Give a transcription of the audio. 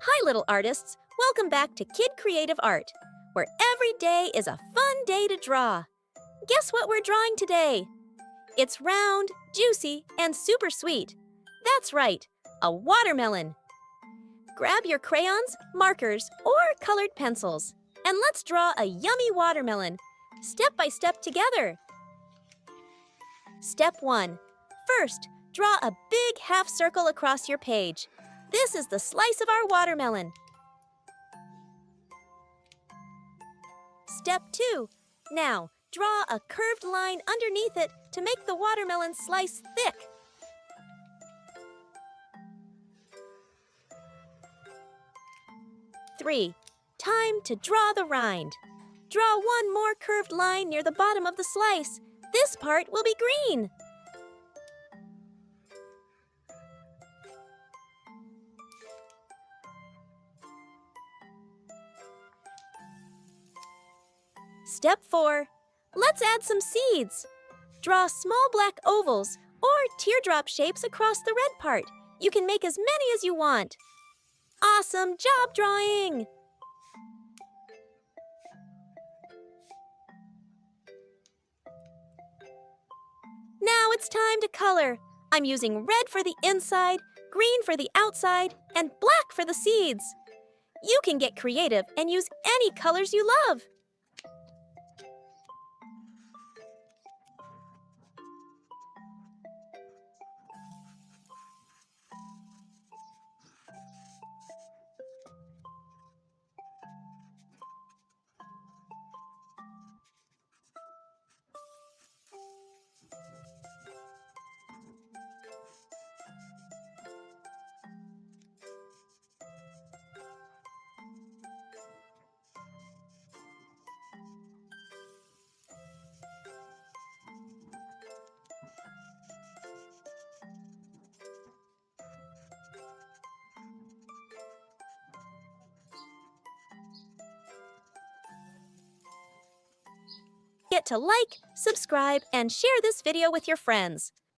Hi, little artists. Welcome back to Kid Creative Art, where every day is a fun day to draw. Guess what we're drawing today? It's round, juicy, and super sweet. That's right, a watermelon. Grab your crayons, markers, or colored pencils, and let's draw a yummy watermelon, step by step together. Step 1. First, draw a big half circle across your page. This is the slice of our watermelon. Step 2. Now, draw a curved line underneath it to make the watermelon slice thick. Three. Time to draw the rind. Draw one more curved line near the bottom of the slice. This part will be green. Step 4. Let's add some seeds. Draw small black ovals or teardrop shapes across the red part. You can make as many as you want. Awesome job drawing! Now it's time to color. I'm using red for the inside, green for the outside, and black for the seeds. You can get creative and use any colors you love. Get to like, subscribe, and share this video with your friends.